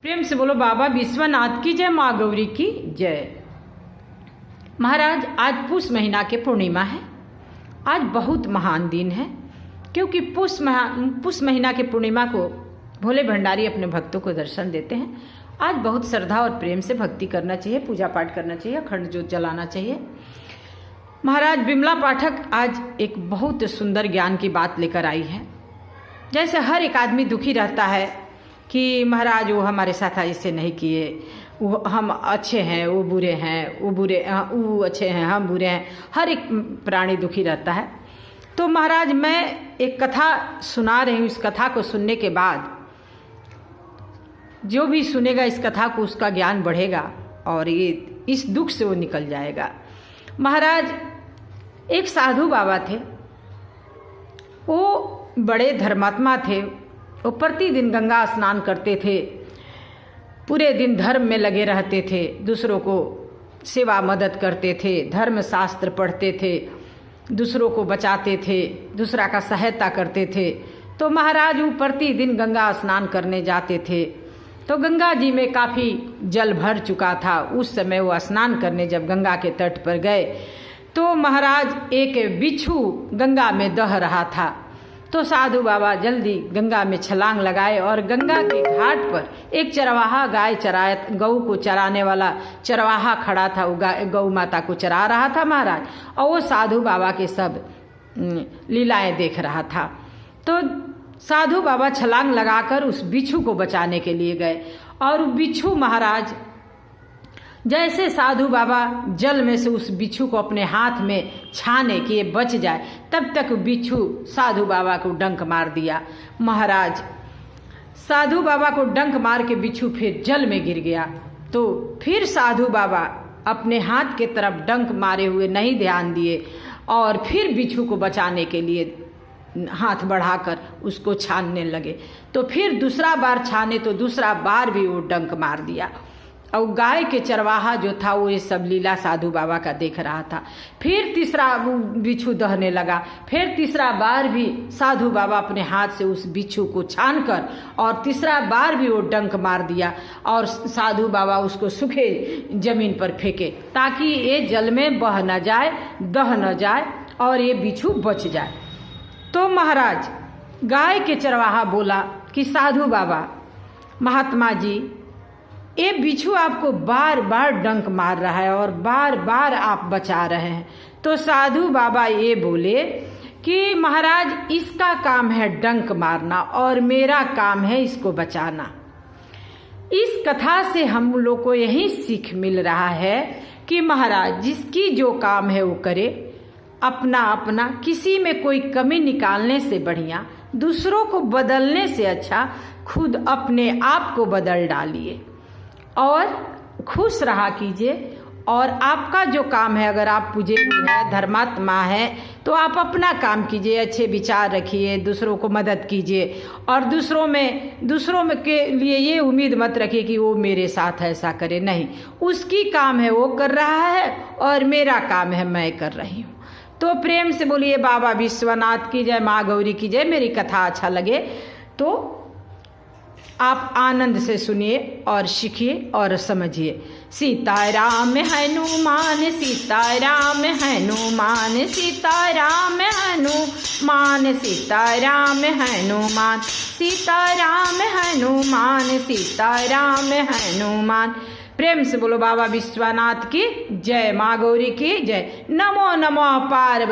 प्रेम से बोलो बाबा विश्वनाथ की जय, माँ गौरी की जय। महाराज आज पुष महीना के पूर्णिमा है। आज बहुत महान दिन है क्योंकि पुष महीना के पूर्णिमा को भोले भंडारी अपने भक्तों को दर्शन देते हैं। आज बहुत श्रद्धा और प्रेम से भक्ति करना चाहिए, पूजा पाठ करना चाहिए, अखंड ज्योत जलाना चाहिए। महाराज बिमला पाठक आज एक बहुत सुंदर ज्ञान की बात लेकर आई है। जैसे हर एक आदमी दुखी रहता है कि महाराज वो हमारे साथ ऐसे नहीं किए, वो हम अच्छे हैं वो बुरे हैं, वो अच्छे हैं हम बुरे हैं। हर एक प्राणी दुखी रहता है। तो महाराज मैं एक कथा सुना रही हूँ। इस कथा को सुनने के बाद जो भी सुनेगा इस कथा को उसका ज्ञान बढ़ेगा और ये इस दुख से वो निकल जाएगा। महाराज एक साधु बाबा थे, वो बड़े धर्मात्मा थे। वो प्रतिदिन गंगा स्नान करते थे, पूरे दिन धर्म में लगे रहते थे, दूसरों को सेवा मदद करते थे, धर्म शास्त्र पढ़ते थे, दूसरों को बचाते थे, दूसरा का सहायता करते थे। तो महाराज वो प्रतिदिन गंगा स्नान करने जाते थे। तो गंगा जी में काफ़ी जल भर चुका था। उस समय वो स्नान करने जब गंगा के तट पर गए तो महाराज एक बिच्छू गंगा में दह रहा था। तो साधु बाबा जल्दी गंगा में छलांग लगाए और गंगा के घाट पर एक चरवाहा गऊ को चराने वाला चरवाहा खड़ा था। वो गौ माता को चरा रहा था महाराज, और वो साधु बाबा के सब लीलाएं देख रहा था। तो साधु बाबा छलांग लगाकर उस बिच्छू को बचाने के लिए गए और बिच्छू महाराज जैसे साधु बाबा जल में से उस बिच्छू को अपने हाथ में छाने कि ये बच जाए, तब तक बिच्छू साधु बाबा को डंक मार दिया। महाराज साधु बाबा को डंक मार के बिच्छू फिर जल में गिर गया। तो फिर साधु बाबा अपने हाथ के तरफ डंक मारे हुए नहीं ध्यान दिए और फिर बिच्छू को बचाने के लिए हाथ बढ़ाकर उसको छानने लगे। तो फिर दूसरा बार छाने तो दूसरा बार भी वो डंक मार दिया। और गाय के चरवाहा जो था वो ये सब लीला साधु बाबा का देख रहा था। फिर तीसरा बिच्छू दहने लगा। फिर तीसरा बार भी साधु बाबा अपने हाथ से उस बिच्छू को छानकर और तीसरा बार भी वो डंक मार दिया और साधु बाबा उसको सूखे जमीन पर फेंके ताकि ये जल में बह न जाए, दह न जाए और ये बिच्छू बच जाए। तो महाराज गाय के चरवाहा बोला कि साधु बाबा महात्मा जी, ये बिच्छू आपको बार बार डंक मार रहा है और बार बार आप बचा रहे हैं। तो साधु बाबा ये बोले कि महाराज इसका काम है डंक मारना और मेरा काम है इसको बचाना। इस कथा से हम लोग को यही सीख मिल रहा है कि महाराज जिसकी जो काम है वो करे, अपना अपना, किसी में कोई कमी निकालने से बढ़िया, दूसरों को बदलने से अच्छा खुद अपने आप को बदल डालिए और खुश रहा कीजिए। और आपका जो काम है, अगर आप पुजारी हैं, धर्मात्मा हैं, तो आप अपना काम कीजिए, अच्छे विचार रखिए, दूसरों को मदद कीजिए और दूसरों में के लिए ये उम्मीद मत रखिए कि वो मेरे साथ ऐसा करे। नहीं, उसकी काम है वो कर रहा है और मेरा काम है मैं कर रही हूँ। तो प्रेम से बोलिए बाबा विश्वनाथ की जय, माँ गौरी की जय। मेरी कथा अच्छा लगे तो आप आनंद से सुनिए और सीखिए और समझिए। सीताराम हनुमान, सीताराम हनुमान, सीताराम हनुमान, सीताराम हनुमान, सीताराम हनुमान, सीताराम हनुमान। प्रेम से बोलो बाबा विश्वनाथ की जय, माँ गौरी की जय। नमो नमो पार्वती।